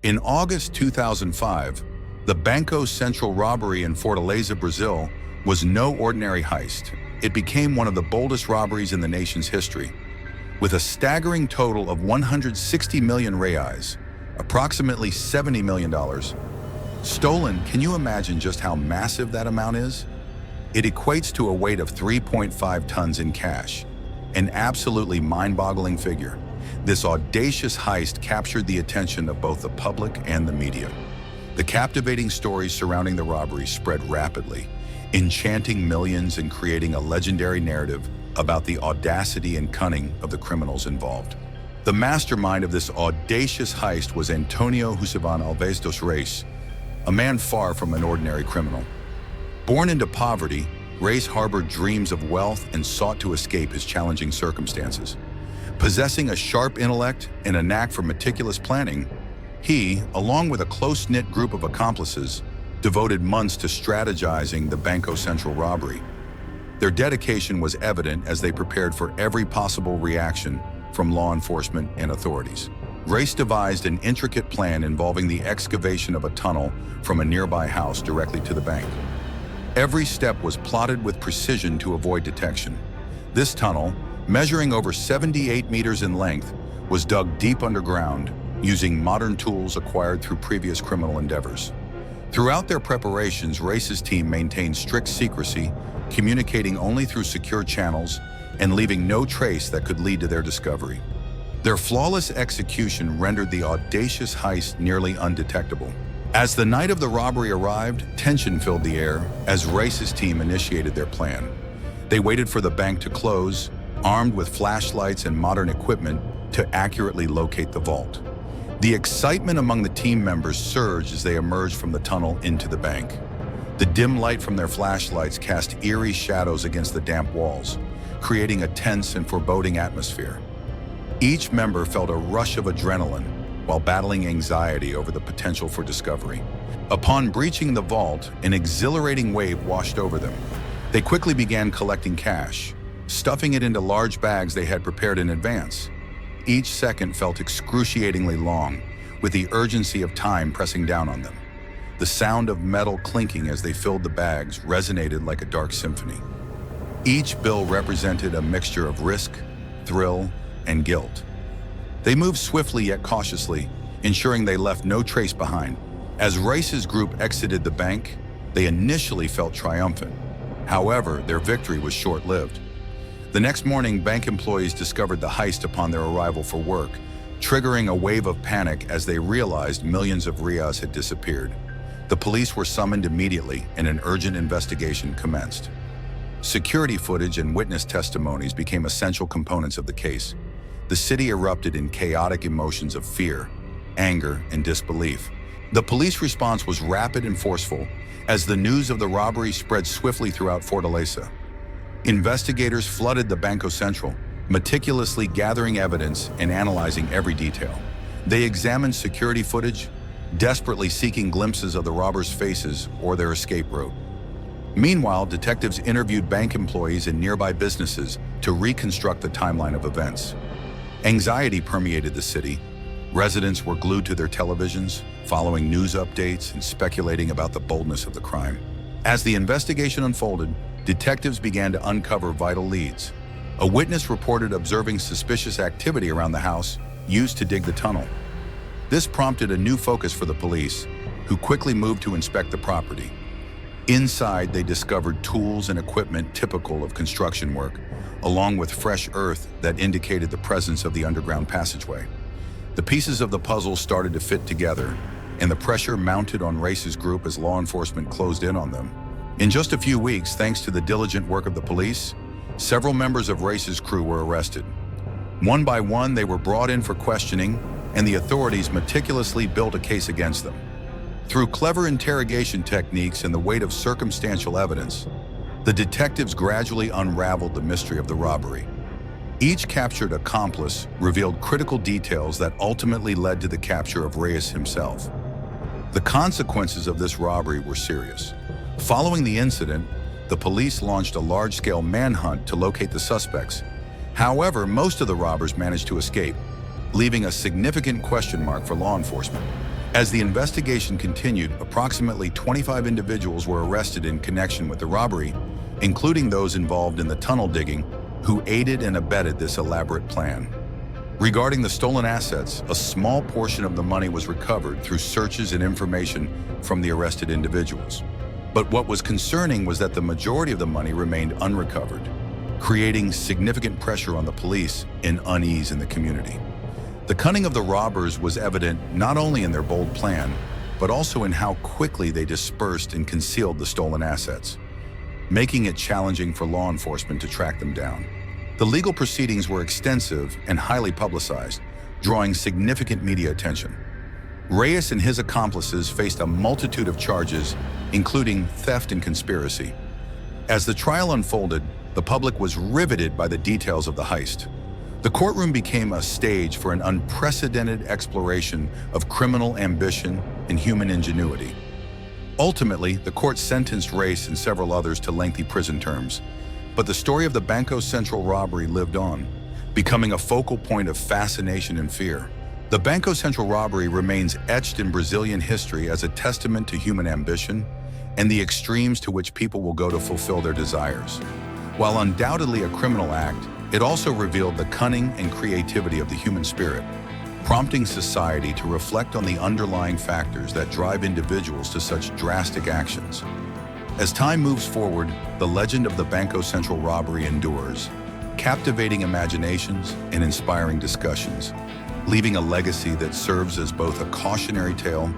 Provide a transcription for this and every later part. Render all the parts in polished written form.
In August 2005, the Banco Central robbery in Fortaleza, Brazil, was no ordinary heist. It became one of the boldest robberies in the nation's history. With a staggering total of 160 million reais, approximately $70 million, stolen. Can you imagine just how massive that amount is? It equates to a weight of 3.5 tons in cash, an absolutely mind-boggling figure. This audacious heist captured the attention of both the public and the media. The captivating stories surrounding the robbery spread rapidly, enchanting millions and creating a legendary narrative about the audacity and cunning of the criminals involved. The mastermind of this audacious heist was Jussivan Alves dos Reis, a man far from an ordinary criminal. Born into poverty, Reis harbored dreams of wealth and sought to escape his challenging circumstances. Possessing a sharp intellect and a knack for meticulous planning, he, along with a close-knit group of accomplices, devoted months to strategizing the Banco Central robbery. Their dedication was evident as they prepared for every possible reaction from law enforcement and authorities. Reis devised an intricate plan involving the excavation of a tunnel from a nearby house directly to the bank. Every step was plotted with precision to avoid detection. This tunnel, measuring over 78 meters in length, was dug deep underground using modern tools acquired through previous criminal endeavors. Throughout their preparations, Reis's team maintained strict secrecy, communicating only through secure channels and leaving no trace that could lead to their discovery. Their flawless execution rendered the audacious heist nearly undetectable. As the night of the robbery arrived, tension filled the air as Reis's team initiated their plan. They waited for the bank to close, armed with flashlights and modern equipment to accurately locate the vault. The excitement among the team members surged as they emerged from the tunnel into the bank. The dim light from their flashlights cast eerie shadows against the damp walls, creating a tense and foreboding atmosphere. Each member felt a rush of adrenaline while battling anxiety over the potential for discovery. Upon breaching the vault, an exhilarating wave washed over them. They quickly began collecting cash, stuffing it into large bags they had prepared in advance. Each second felt excruciatingly long, with the urgency of time pressing down on them. The sound of metal clinking as they filled the bags resonated like a dark symphony. Each bill represented a mixture of risk, thrill, and guilt. They moved swiftly yet cautiously, ensuring they left no trace behind. As Reis's group exited the bank, they initially felt triumphant. However, their victory was short-lived. The next morning, bank employees discovered the heist upon their arrival for work, triggering a wave of panic as they realized millions of reais had disappeared. The police were summoned immediately and an urgent investigation commenced. Security footage and witness testimonies became essential components of the case. The city erupted in chaotic emotions of fear, anger, and disbelief. The police response was rapid and forceful as the news of the robbery spread swiftly throughout Fortaleza. Investigators flooded the Banco Central, meticulously gathering evidence and analyzing every detail. They examined security footage, desperately seeking glimpses of the robbers' faces or their escape route. Meanwhile, detectives interviewed bank employees and nearby businesses to reconstruct the timeline of events. Anxiety permeated the city. Residents were glued to their televisions, following news updates and speculating about the boldness of the crime. As the investigation unfolded, detectives began to uncover vital leads. A witness reported observing suspicious activity around the house used to dig the tunnel. This prompted a new focus for the police, who quickly moved to inspect the property. Inside, they discovered tools and equipment typical of construction work, along with fresh earth that indicated the presence of the underground passageway. The pieces of the puzzle started to fit together, and the pressure mounted on Reis's group as law enforcement closed in on them. In just a few weeks, thanks to the diligent work of the police, several members of Reis's crew were arrested. One by one, they were brought in for questioning, and the authorities meticulously built a case against them. Through clever interrogation techniques and the weight of circumstantial evidence, the detectives gradually unraveled the mystery of the robbery. Each captured accomplice revealed critical details that ultimately led to the capture of Reis himself. The consequences of this robbery were serious. Following the incident, the police launched a large-scale manhunt to locate the suspects. However, most of the robbers managed to escape, leaving a significant question mark for law enforcement. As the investigation continued, approximately 25 individuals were arrested in connection with the robbery, including those involved in the tunnel digging, who aided and abetted this elaborate plan. Regarding the stolen assets, a small portion of the money was recovered through searches and information from the arrested individuals. But what was concerning was that the majority of the money remained unrecovered, creating significant pressure on the police and unease in the community. The cunning of the robbers was evident not only in their bold plan, but also in how quickly they dispersed and concealed the stolen assets, making it challenging for law enforcement to track them down. The legal proceedings were extensive and highly publicized, drawing significant media attention. Reis and his accomplices faced a multitude of charges, including theft and conspiracy. As the trial unfolded, the public was riveted by the details of the heist. The courtroom became a stage for an unprecedented exploration of criminal ambition and human ingenuity. Ultimately, the court sentenced Reis and several others to lengthy prison terms, but the story of the Banco Central robbery lived on, becoming a focal point of fascination and fear. The Banco Central robbery remains etched in Brazilian history as a testament to human ambition and the extremes to which people will go to fulfill their desires. While undoubtedly a criminal act, it also revealed the cunning and creativity of the human spirit, prompting society to reflect on the underlying factors that drive individuals to such drastic actions. As time moves forward, the legend of the Banco Central robbery endures, captivating imaginations and inspiring discussions, leaving a legacy that serves as both a cautionary tale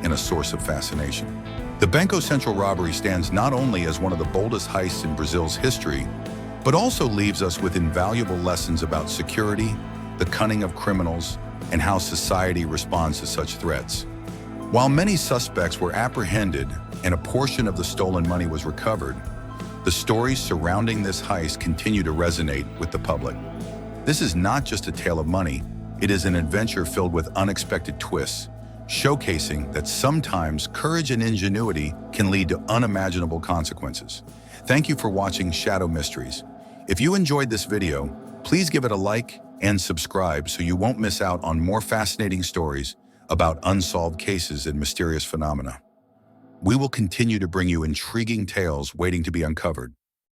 and a source of fascination. The Banco Central robbery stands not only as one of the boldest heists in Brazil's history, but also leaves us with invaluable lessons about security, the cunning of criminals, and how society responds to such threats. While many suspects were apprehended and a portion of the stolen money was recovered, the stories surrounding this heist continue to resonate with the public. This is not just a tale of money, it is an adventure filled with unexpected twists, showcasing that sometimes courage and ingenuity can lead to unimaginable consequences. Thank you for watching Shadow Mysteries. If you enjoyed this video, please give it a like and subscribe so you won't miss out on more fascinating stories about unsolved cases and mysterious phenomena. We will continue to bring you intriguing tales waiting to be uncovered.